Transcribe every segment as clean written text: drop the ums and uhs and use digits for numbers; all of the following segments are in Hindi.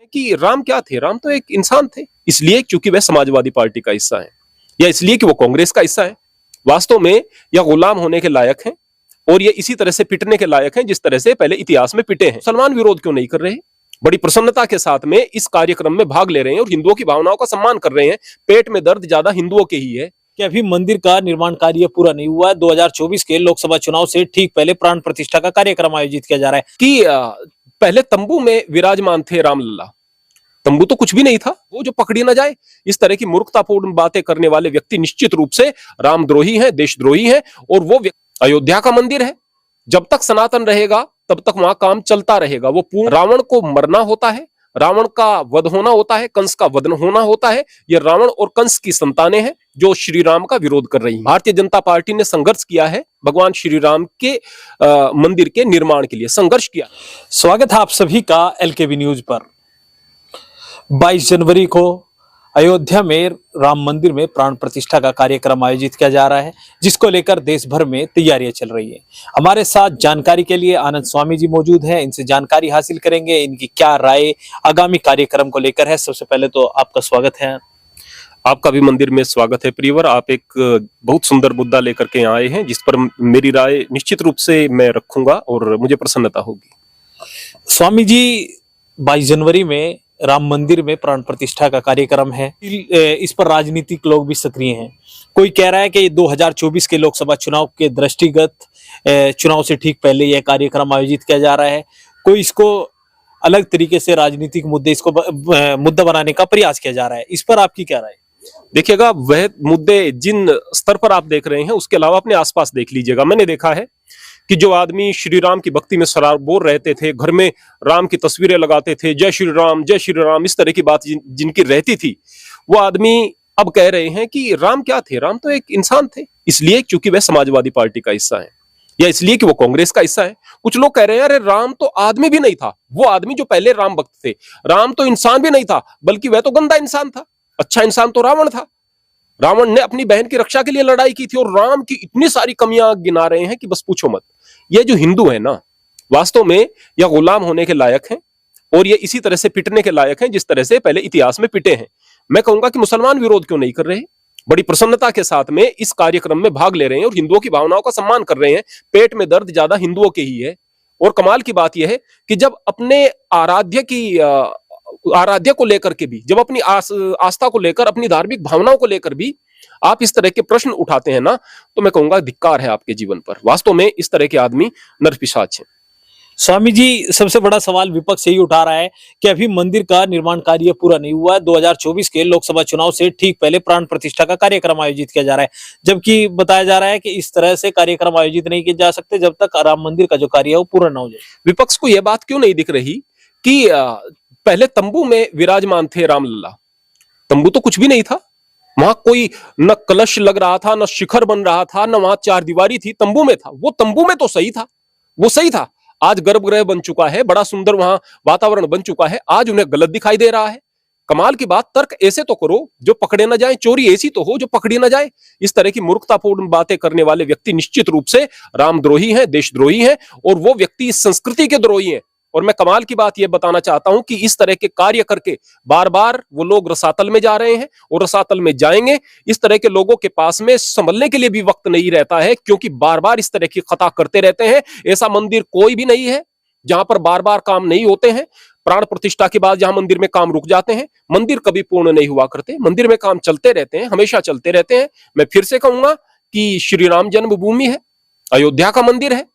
कि राम क्या थे? राम तो एक इंसान थे। इसलिए क्योंकि वह समाजवादी पार्टी का हिस्सा है या इसलिए कि वो कांग्रेस का हिस्सा है। वास्तव में यह गुलाम होने के लायक हैं और ये इसी तरह से पिटने के लायक हैं जिस तरह से पहले इतिहास में पिटे हैं। मुसलमान विरोध क्यों नहीं कर रहे? बड़ी प्रसन्नता के साथ में इस कार्यक्रम में भाग ले रहे हैं और हिंदुओं की भावनाओं का सम्मान कर रहे हैं। पेट में दर्द ज्यादा हिंदुओं के ही है कि अभी मंदिर का निर्माण कार्य पूरा नहीं हुआ है। 2024 के लोकसभा चुनाव से ठीक पहले प्राण प्रतिष्ठा का कार्यक्रम आयोजित किया जा रहा है कि पहले तंबू में विराजमान थे रामलला। तंबू तो कुछ भी नहीं था, वो जो पकड़ी ना जाए। इस तरह की मूर्खतापूर्ण बातें करने वाले व्यक्ति निश्चित रूप से रामद्रोही हैं, देशद्रोही हैं। और वो अयोध्या का मंदिर है, जब तक सनातन रहेगा तब तक वहां काम चलता रहेगा। वो पूर्ण रावण को मरना होता है, रावण का वध होना होता है, कंस का वध होना होता है। ये रावण और कंस की संतानें हैं जो श्री राम का विरोध कर रही हैं। भारतीय जनता पार्टी ने संघर्ष किया है भगवान श्री राम के मंदिर के निर्माण के लिए संघर्ष किया। स्वागत है आप सभी का एलकेबी न्यूज पर। 22 जनवरी को अयोध्या में राम मंदिर में प्राण प्रतिष्ठा का कार्यक्रम आयोजित किया जा रहा है, जिसको लेकर देश भर में तैयारियां चल रही है। हमारे साथ जानकारी के लिए आनंद स्वामी जी मौजूद हैं, इनसे जानकारी हासिल करेंगे इनकी क्या राय आगामी कार्यक्रम को लेकर है। सबसे पहले तो आपका स्वागत है। आपका भी मंदिर में स्वागत है प्रियवर। आप एक बहुत सुंदर मुद्दा लेकर के आए हैं जिस पर मेरी राय निश्चित रूप से मैं रखूंगा और मुझे प्रसन्नता होगी। स्वामी जी, 22 जनवरी में राम मंदिर में प्राण प्रतिष्ठा का कार्यक्रम है। इस पर राजनीतिक लोग भी सक्रिय हैं। कोई कह रहा है कि 2024 के लोकसभा चुनाव के दृष्टिगत चुनाव से ठीक पहले यह कार्यक्रम आयोजित किया जा रहा है। कोई इसको अलग तरीके से राजनीतिक मुद्दा बनाने का प्रयास किया जा रहा है। इस पर आपकी क्या राय? देखिएगा, वह मुद्दे जिन स्तर पर आप देख रहे हैं उसके अलावा अपने आसपास देख लीजिएगा। मैंने देखा है कि जो आदमी श्री राम की भक्ति में सराबोर रहते थे, घर में राम की तस्वीरें लगाते थे, जय श्री राम इस तरह की बात जिनकी रहती थी, वो आदमी अब कह रहे हैं कि राम क्या थे? राम तो एक इंसान थे। इसलिए क्योंकि वह समाजवादी पार्टी का हिस्सा है या इसलिए कि वो कांग्रेस का हिस्सा है। कुछ लोग कह रहे हैं अरे राम तो आदमी भी नहीं था। वो आदमी जो पहले राम भक्त थे, राम तो इंसान भी नहीं था, बल्कि वह तो गंदा इंसान था। अच्छा इंसान तो रावण था। रावण ने अपनी बहन की रक्षा के लिए लड़ाई की थी और राम की इतनी सारी कमियां गिना रहे हैं कि बस पूछो मत। ये जो हिंदू है ना, वास्तव में यह गुलाम होने के लायक हैं और ये इसी तरह से पिटने के लायक हैं जिस तरह से पहले इतिहास में पिटे हैं। मैं कहूंगा कि मुसलमान विरोध क्यों नहीं कर रहे? बड़ी प्रसन्नता के साथ में इस कार्यक्रम में भाग ले रहे हैं और हिंदुओं की भावनाओं का सम्मान कर रहे हैं। पेट में दर्द ज्यादा हिंदुओं के ही है। और कमाल की बात यह है कि जब अपने आराध्य को लेकर के भी, जब अपनी आस्था को लेकर, अपनी धार्मिक भावनाओं को लेकर भी आप इस तरह के प्रश्न उठाते हैं ना, तो मैं कहूंगा धिक्कार है आपके जीवन पर। वास्तव में इस तरह के आदमी नरपिशाच हैं। स्वामी जी, सबसे बड़ा सवाल विपक्ष यही उठा रहा है कि अभी मंदिर का निर्माण कार्य पूरा नहीं हुआ है। 2024 के लोकसभा चुनाव से ठीक पहले प्राण प्रतिष्ठा का कार्यक्रम आयोजित किया जा रहा है, जबकि बताया जा रहा है कि इस तरह से कार्यक्रम आयोजित नहीं किए जा सकते जब तक राम मंदिर का जो कार्य है वो पूरा ना हो जाए। विपक्ष को यह बात क्यों नहीं दिख रही कि पहले तंबू में विराजमान थे रामलला। तंबू तो कुछ भी नहीं था, वहां कोई न कलश लग रहा था, न शिखर बन रहा था, न वहां चार दीवारी थी। तंबू में था। वो तंबू में तो सही था, वो सही था। आज गर्भगृह बन चुका है, बड़ा सुंदर वहां वातावरण बन चुका है, आज उन्हें गलत दिखाई दे रहा है। कमाल की बात, तर्क ऐसे तो करो जो पकड़े ना जाए, चोरी ऐसी तो हो जो पकड़ी ना जाए। इस तरह की मूर्खतापूर्ण बातें करने वाले व्यक्ति निश्चित रूप से रामद्रोही हैं, देशद्रोही हैं और वो व्यक्ति इस संस्कृति के द्रोही हैं। और मैं कमाल की बात यह बताना चाहता हूं कि इस तरह के कार्य करके बार बार वो लोग रसातल में जा रहे हैं और रसातल में जाएंगे। इस तरह के लोगों के पास में संभलने के लिए भी वक्त नहीं रहता है, क्योंकि बार बार इस तरह की खता करते रहते हैं। ऐसा मंदिर कोई भी नहीं है जहां पर बार बार काम नहीं होते हैं। प्राण प्रतिष्ठा के बाद जहां मंदिर में काम रुक जाते हैं, मंदिर कभी पूर्ण नहीं हुआ करते। मंदिर में काम चलते रहते हैं, हमेशा चलते रहते हैं। मैं फिर से कहूंगा कि श्री राम जन्मभूमि है, अयोध्या का मंदिर है।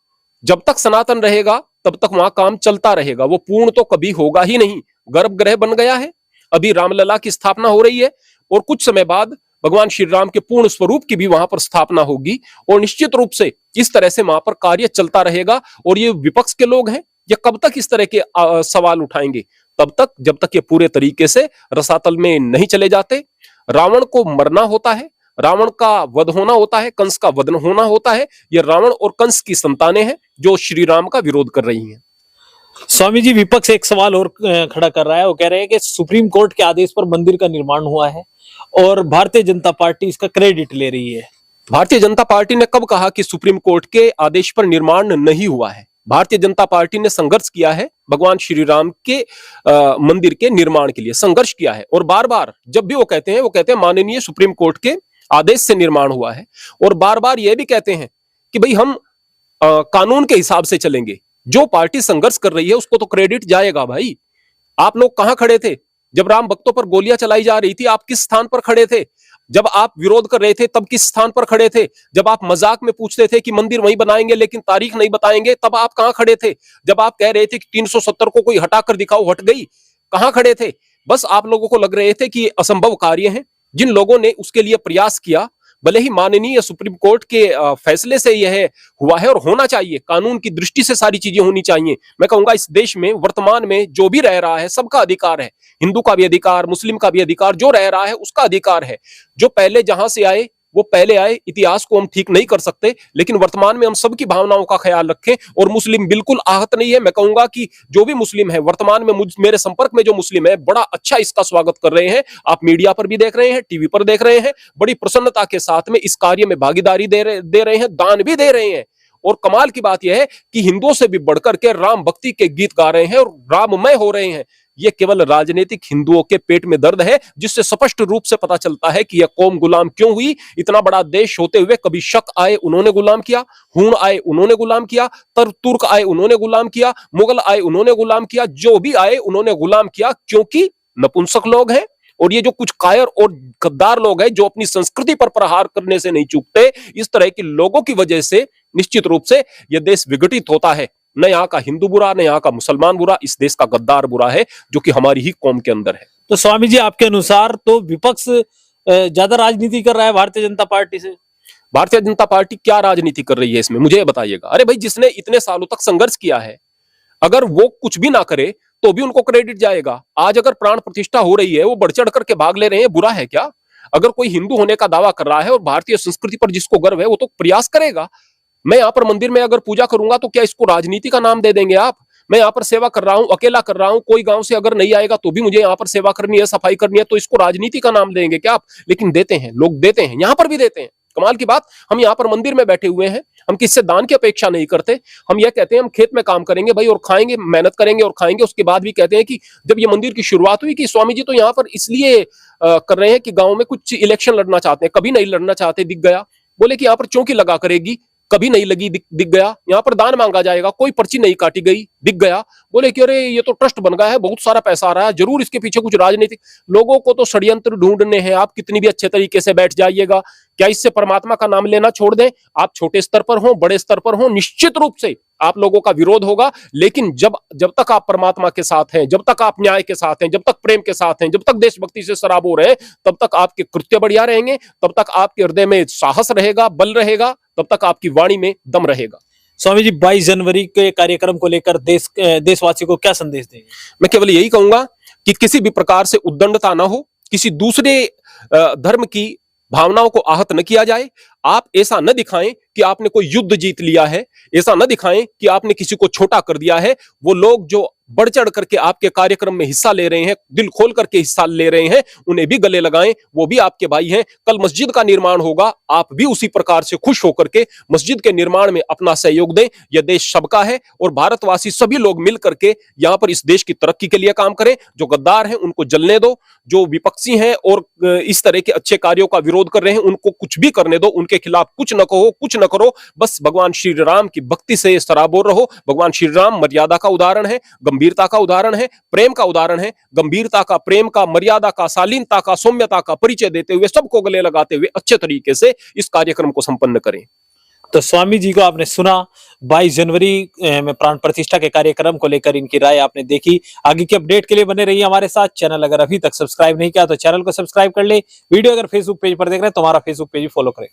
जब तक सनातन रहेगा तब तक वहां काम चलता रहेगा। वो पूर्ण तो कभी होगा ही नहीं। गर्भगृह बन गया है, अभी रामलला की स्थापना हो रही है और कुछ समय बाद भगवान श्री राम के पूर्ण स्वरूप की भी वहां पर स्थापना होगी। और निश्चित रूप से इस तरह से वहां पर कार्य चलता रहेगा। और ये विपक्ष के लोग हैं, ये कब तक इस तरह के सवाल उठाएंगे? तब तक जब तक ये पूरे तरीके से रसातल में नहीं चले जाते। रावण को मरना होता है, रावण का वध होना होता है, कंस का वध होना होता है। ये रावण और कंस की संतानें हैं जो श्री राम का विरोध कर रही हैं। स्वामी जी, विपक्ष एक सवाल और खड़ा कर रहा है। वो कह रहे हैं कि सुप्रीम कोर्ट के आदेश पर मंदिर का निर्माण हुआ है और भारतीय जनता पार्टी इसका क्रेडिट ले रही है। भारतीय जनता पार्टी ने कब कहा कि सुप्रीम कोर्ट के आदेश पर निर्माण नहीं हुआ है? भारतीय जनता पार्टी ने संघर्ष किया है भगवान श्री राम के मंदिर के निर्माण के लिए संघर्ष किया है। और बार बार जब भी वो कहते हैं माननीय सुप्रीम कोर्ट के आदेश से निर्माण हुआ है। और बार बार ये भी कहते हैं कि भाई हम कानून के हिसाब से चलेंगे। जो पार्टी संघर्ष कर रही है उसको तो क्रेडिट जाएगा भाई। आप लोग कहां खड़े थे जब राम भक्तों पर गोलियां चलाई जा रही थी? आप किस स्थान पर खड़े थे? जब आप विरोध कर रहे थे तब किस स्थान पर खड़े थे? जब आप मजाक में पूछते थे कि मंदिर वहीं बनाएंगे लेकिन तारीख नहीं बताएंगे, तब आप कहां खड़े थे? जब आप कह रहे थे कि 370 को कोई हटाकर दिखाओ, हट गई, कहां खड़े थे? बस आप लोगों को लग रहे थे कि ये असंभव कार्य है। जिन लोगों ने उसके लिए प्रयास किया, भले ही माननीय सुप्रीम कोर्ट के फैसले से यह हुआ है और होना चाहिए, कानून की दृष्टि से सारी चीजें होनी चाहिए। मैं कहूंगा इस देश में वर्तमान में जो भी रह रहा है सबका अधिकार है, हिंदू का भी अधिकार, मुस्लिम का भी अधिकार, जो रह रहा है उसका अधिकार है। जो पहले जहां से आए वो पहले आए, इतिहास को हम ठीक नहीं कर सकते, लेकिन वर्तमान में हम सबकी भावनाओं का ख्याल रखें। और मुस्लिम बिल्कुल आहत नहीं है। मैं कहूंगा कि जो भी मुस्लिम है वर्तमान में, मेरे संपर्क में जो मुस्लिम है, बड़ा अच्छा इसका स्वागत कर रहे हैं। आप मीडिया पर भी देख रहे हैं, टीवी पर देख रहे हैं, बड़ी प्रसन्नता के साथ में इस कार्य में भागीदारी दे रहे हैं, दान भी दे रहे हैं। और कमाल की बात यह है कि हिंदुओं से भी बढ़कर के राम भक्ति के गीत गा रहे हैं और राममय हो रहे हैं। ये केवल राजनीतिक हिंदुओं के पेट में दर्द है, जिससे स्पष्ट रूप से पता चलता है कि यह कौम गुलाम क्यों हुई। इतना बड़ा देश होते हुए कभी शक आए उन्होंने गुलाम किया, हूण आए उन्होंने गुलाम किया, तुर्क आए उन्होंने गुलाम किया, मुगल आए उन्होंने गुलाम किया, जो भी आए उन्होंने गुलाम किया, क्योंकि नपुंसक लोग हैं। और ये जो कुछ कायर और गद्दार लोग हैं जो अपनी संस्कृति पर प्रहार करने से नहीं चूकते, इस तरह के लोगों की वजह से निश्चित रूप से यह देश विघटित होता है। न यहाँ का हिंदू बुरा, न यहाँ का मुसलमान बुरा, इस देश का गद्दार बुरा है जो कि हमारी ही कौम के अंदर है। तो स्वामी जी, आपके अनुसार तो विपक्ष ज्यादा राजनीति कर रहा है भारतीय जनता पार्टी से? भारतीय जनता पार्टी क्या राजनीति कर रही है इसमें, मुझे बताइएगा। अरे भाई, जिसने इतने सालों तक संघर्ष किया है, अगर वो कुछ भी ना करे तो भी उनको क्रेडिट जाएगा। आज अगर प्राण प्रतिष्ठा हो रही है, वो बढ़ चढ़ करके भाग ले रहे हैं, बुरा है क्या? अगर कोई हिंदू होने का दावा कर रहा है और भारतीय संस्कृति पर जिसको गर्व है, वो तो प्रयास करेगा। मैं यहाँ पर मंदिर में अगर पूजा करूंगा तो क्या इसको राजनीति का नाम दे देंगे आप? मैं यहाँ पर सेवा कर रहा हूं, अकेला कर रहा हूं, कोई गांव से अगर नहीं आएगा तो भी मुझे यहाँ पर सेवा करनी है, सफाई करनी है, तो इसको राजनीति का नाम देंगे क्या आप? लेकिन देते हैं, लोग देते हैं, यहाँ पर भी देते हैं। कमाल की बात, हम यहाँ पर मंदिर में बैठे हुए हैं, हम किससे दान की अपेक्षा नहीं करते। हम यह कहते हैं हम खेत में काम करेंगे भाई और खाएंगे, मेहनत करेंगे और खाएंगे। उसके बाद भी कहते हैं कि जब ये मंदिर की शुरुआत हुई कि स्वामी जी तो यहाँ पर इसलिए कर रहे हैं कि गांव में कुछ इलेक्शन लड़ना चाहते हैं। कभी नहीं लड़ना चाहते, दिख गया। बोले कि यहाँ पर चौकी लगा करेगी, कभी नहीं लगी, दिख गया। यहाँ पर दान मांगा जाएगा, कोई पर्ची नहीं काटी गई, दिख गया। बोले कि अरे ये तो ट्रस्ट बन गया है, बहुत सारा पैसा आ रहा है, जरूर इसके पीछे कुछ राजनीतिक। लोगों को तो षड्यंत्र ढूंढने हैं, आप कितनी भी अच्छे तरीके से बैठ जाइएगा। क्या इससे परमात्मा का नाम लेना छोड़ दें? आप छोटे स्तर पर हो, बड़े स्तर पर हो, निश्चित रूप से आप लोगों का विरोध होगा। लेकिन जब तक आप परमात्मा के साथ हैं, जब तक आप न्याय के साथ हैं, जब तक प्रेम के साथ हैं, जब तक देशभक्ति से सराबोर हैं, तब तक आपके कृत्य बढ़िया रहेंगे, तब तक आपके हृदय में साहस रहेगा, बल रहेगा, तब तक आपकी वाणी में दम रहेगा। स्वामी जी, 22 जनवरी के कार्यक्रम को लेकर देशवासियों को क्या संदेश देंगे? मैं केवल यही कहूंगा कि किसी भी प्रकार से उद्दंडता ना हो, किसी दूसरे धर्म की भावनाओं को आहत न किया जाए। आप ऐसा न दिखाएं कि आपने कोई युद्ध जीत लिया है, ऐसा न दिखाएं कि आपने किसी को छोटा कर दिया है। वो लोग जो बढ़ चढ़ करके आपके कार्यक्रम में हिस्सा ले रहे हैं, दिल खोल करके हिस्सा ले रहे हैं, उन्हें भी गले लगाएं, वो भी आपके भाई हैं। कल मस्जिद का निर्माण होगा, आप भी उसी प्रकार से खुश होकर के मस्जिद के निर्माण में अपना सहयोग दें। यह देश सबका है और भारतवासी सभी लोग मिल करके यहाँ पर इस देश की तरक्की के लिए काम करें। जो गद्दार हैं उनको जलने दो, जो विपक्षी हैं और इस तरह के अच्छे कार्यों का विरोध कर रहे हैं उनको कुछ भी करने दो, उनके खिलाफ कुछ न कहो, कुछ न करो। बस भगवान श्री राम की भक्ति से सराबोर रहो। भगवान श्री राम मर्यादा का उदाहरण है, गंभीरता का उदाहरण है, प्रेम का उदाहरण है। गंभीरता का, प्रेम का, मर्यादा का, शालीनता का, सौम्यता का परिचय देते हुए, सबको गले लगाते हुए अच्छे तरीके से इस कार्यक्रम को संपन्न करें। तो स्वामी जी को आपने सुना, 22 जनवरी में प्राण प्रतिष्ठा के कार्यक्रम को लेकर इनकी राय आपने देखी। आगे की अपडेट के लिए बने रहिए हमारे साथ। चैनल अगर अभी तक सब्सक्राइब नहीं किया तो चैनल को सब्सक्राइब कर ले। वीडियो अगर फेसबुक पेज पर देख रहे हैं तो हमारा फेसबुक पेज फॉलो करें।